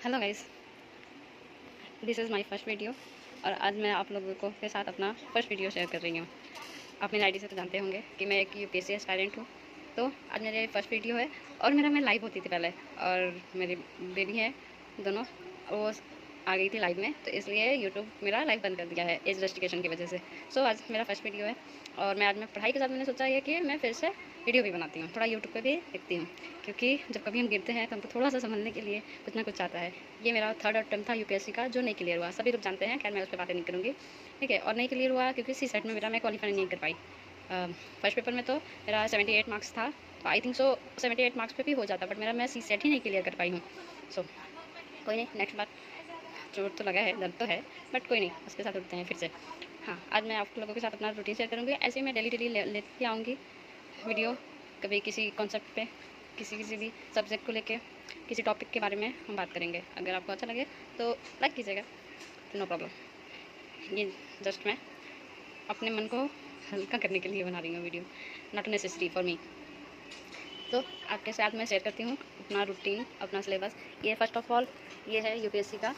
Hello guys, this is my first video और आज मैं आप लोगों को के साथ अपना फर्स्ट वीडियो शेयर कर रही हूँ। आप मेरी आईडी से तो जानते होंगे कि मैं एक यूपीएससी एस्पायरेंट हूँ। तो आज मेरे फर्स्ट वीडियो है और मैं लाइव होती थी पहले, और मेरी बेबी है दोनों, वो आ गई थी लाइव में, तो इसलिए यूट्यूब मेरा लाइव बंद कर दिया है एज रेस्ट्रिक्शन की वजह से। सो आज मेरा फर्स्ट वीडियो है और मैं आज मैं पढ़ाई के साथ मैंने सोचा है कि मैं फिर से वीडियो भी बनाती हूँ, थोड़ा यूट्यूब पे भी देखती हूँ, क्योंकि जब कभी हम गिरते हैं तो हमको थोड़ा सा संभलने के लिए कुछ ना कुछ आता है। ये मेरा थर्ड अटेम्प्ट था यूपीएससी का, जो नहीं क्लियर हुआ, सभी लोग जानते हैं, खैर मैं उस पर बातें नहीं करूँगी, ठीक है। और नहीं क्लियर हुआ क्योंकि सी सेट में मेरा मैं क्वालिफाई नहीं कर पाई। फर्स्ट पेपर में तो मेरा 78 मार्क्स था, तो आई थिंक सो 78 मार्क्स पे भी हो जाता, बट मेरा मैं सी सेट ही नहीं क्लियर कर पाई हूँ। सो कोई नहीं, नेक्स्ट बार चोट तो लगा है, दर्द तो है, बट कोई नहीं, उसके साथ उठते हैं फिर से। हाँ, आज मैं आप लोगों के साथ अपना रूटीन शेयर करूँगी। ऐसे ही मैं डेली लेती आऊँगी वीडियो, कभी किसी कॉन्सेप्ट पे, किसी भी सब्जेक्ट को लेके, किसी टॉपिक के बारे में हम बात करेंगे। अगर आपको अच्छा लगे तो लाइक कीजिएगा, नो प्रॉब्लम। ये जस्ट मैं अपने मन को हल्का करने के लिए बना रही हूँ video, not necessary for me. तो आपके साथ मैं शेयर करती हूँ अपना रूटीन, अपना सिलेबस। ये फर्स्ट ऑफ ऑल ये है यूपीएससी का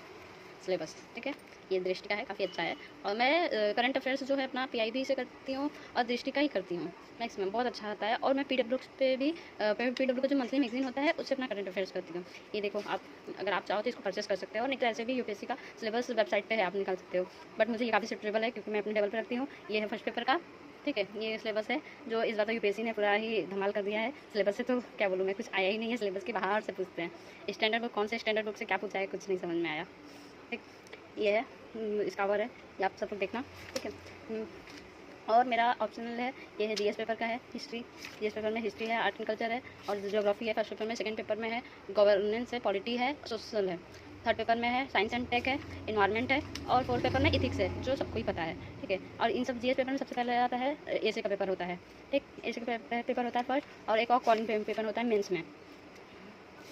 सिलेबस, ठीक है। ये दृष्टि का है, काफ़ी अच्छा है। और मैं करंट अफेयर्स जो है अपना पीआईबी से करती हूँ और दृष्टि का ही करती हूँ मैक्सिमम, बहुत अच्छा आता है। और मैं पीडब्ल्यू पे भी पीडब्ल्यू का जो मंथली मैगजीन होता है उससे अपना करंट अफेयर्स करती हूँ। ये देखो, आप अगर आप चाहो तो इसको परचेस कर सकते हो, नहीं तो ऐसे भी यूपीएससी का सिलेबस वेबसाइट पर है, आप निकाल सकते हो। बट मुझे ये काफ़ी सूटेबल है क्योंकि मैं अपने लेवल पर रखती हूँ। ये है फर्स्ट पेपर का, ठीक है। ये सिलेबस है जो इस बार तो यूपीएससी ने पूरा ही धमाल कर दिया है। सिलेबस से तो क्या बोलूँ मैं, कुछ आया ही नहीं है, सिलेबस के बाहर से पूछते हैं। स्टैंडर्ड बुक, कौन से स्टैंडर्ड बुक से क्या पूछा है कुछ नहीं समझ में आया, ठीक। ये है इसका कवर है, ये आप सब लोग देखना, ठीक है। और मेरा ऑप्शनल है, ये है जीएस पेपर का है, हिस्ट्री। जीएस पेपर में हिस्ट्री है, आर्ट एंड कल्चर है और ज्योग्राफी है फर्स्ट पेपर में। सेकंड पेपर में है गवर्नेंस है, पॉलिटी है, सोशल है। थर्ड पेपर में है साइंस एंड टेक है, इन्वायरमेंट है। और फोर्थ पेपर में इथिक्स है, जो सबको ही पता है, ठीक है। और इन सब जीएस पेपर में सबसे पहले आता है एसे का पेपर होता है, ठीक। एसे का पेपर होता है फर्स्ट, और एक और कॉलिंग पेपर होता है मेंस में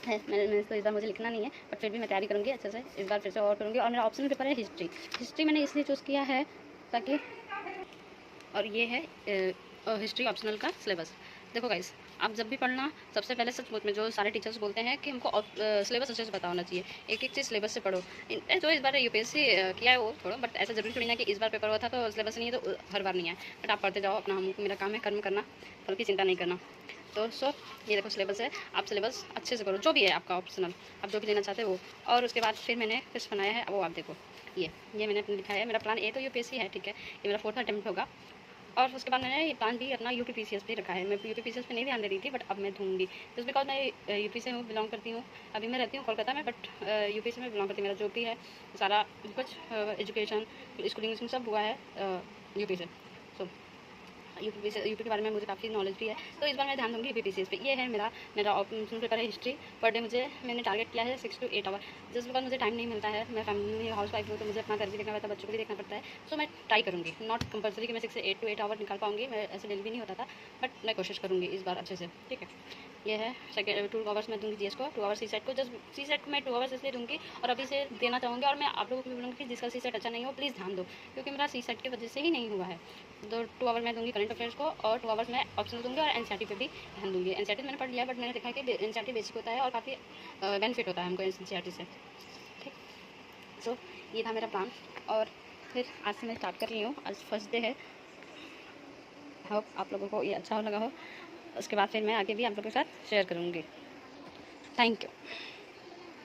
है। मैंने तो इस बार मुझे लिखना नहीं है, बट फिर भी मैं तैयारी करूँगी अच्छे से, इस बार फिर से और करूँगी। और मेरा ऑप्शनल पेपर है हिस्ट्री। हिस्ट्री मैंने इसलिए चूज़ किया है ताकि, और ये है हिस्ट्री ऑप्शनल का सिलेबस। देखो गाइस, आप जब भी पढ़ना, सबसे पहले सच में जो सारे टीचर्स बोलते हैं कि हमको सिलेबस अच्छे से पता होना चाहिए, एक एक चीज़ सिलेबस से पढ़ो। जो इस बार यूपीएससी किया है वो छोड़ो, बट ऐसा जरूरी थोड़ी ना कि इस बार पेपर हुआ था तो सिलेबस नहीं है तो हर बार नहीं है। बट आप पढ़ते जाओ अपना, हम मेरा काम है कर्म करना, फल की चिंता नहीं करना। तो ये देखो सिलेबस है, आप सिलेबस अच्छे से करो, जो भी है आपका ऑप्शनल, आप जो भी लेना चाहते हो वो। और उसके बाद फिर मैंने कुछ बनाया है, वो आप देखो। ये मैंने अपने लिखा है, मेरा प्लान ए तो यूपीएससी है, ठीक है। ये मेरा फोर्थ अटेम्प्ट होगा। और उसके बाद मैंने ये प्लान भी अपना यूपी पीसीएस पे रखा है। मैं यूपी पीसीएस पे नहीं ध्यान दे रही थी, बट अब मैं दूँगी, जस्ट बिकॉज मैं यूपी से हूँ, बिलोंग करती हूँ। अभी मैं रहती हूँ कोलकाता में, बट यूपी से मैं बिलोंग करती हूँ। मेरा जो भी है सारा कुछ एजुकेशन, स्कूलिंग सब हुआ है यूपी से। सो यूपी के बारे में मुझे काफ़ी नॉलेज भी है, तो इस बार मैं ध्यान दूँगी यूपी पीसीएस पे। ये है मेरा ऑप्शनल पेपर है हिस्ट्री। पर डे मैंने टारगेट किया है 6 to 8 आवर, जस्ट बिकॉज मुझे टाइम नहीं मिलता है। मैं फैमिली हाउस वाइफ हूँ, तो मुझे अपना घर भी देखना पड़ता है, बच्चों को भी देखना पड़ता है। सो मैं ट्राई करूँगी, नॉट कंपल्सरी कि मैं 6 से 8 to 8 आवर निकाल पाऊँगी, मैं ऐसे डेली भी नहीं होता था, बट मैं कोशिश करूँगी इस बार अच्छे से, ठीक है। ये है सेकेंड 2 आवर्स मैं दूँगी जीएस को, 2 आवर्स सी सेट को। जस्ट सी सेट को मैं 2 आवर्स इसलिए दूँगी और अभी से देना चाहूँगी। और मैं आप लोगों को भी बोलूँगी कि जिसका सी सेट अच्छा नहीं हो प्लीज़ ध्यान दो, क्योंकि मेरा सी सेट की वजह से ही नहीं हुआ है। तो 2 आवर मैं दूँगी करंट अफेयर्स को और 2 आवर्स मैं ऑप्शनल दूँगी और एनसीईआरटी पे भी ध्यान दूँगी। एनसीईआरटी मैंने पढ़ लिया, बट मैंने देखा है कि एनसीईआरटी बेसिक होता है और काफ़ी बेनिफिट होता है हमको एनसीईआरटी से, ठीक। सो ये था मेरा प्लान, और फिर आज से मैं स्टार्ट कर रही हूँ। आज फर्स्ट डे है, होप आप लोगों को ये अच्छा लगा हो। उसके बाद फिर मैं आगे भी आप लोगों के साथ शेयर करूँगी। Thank you.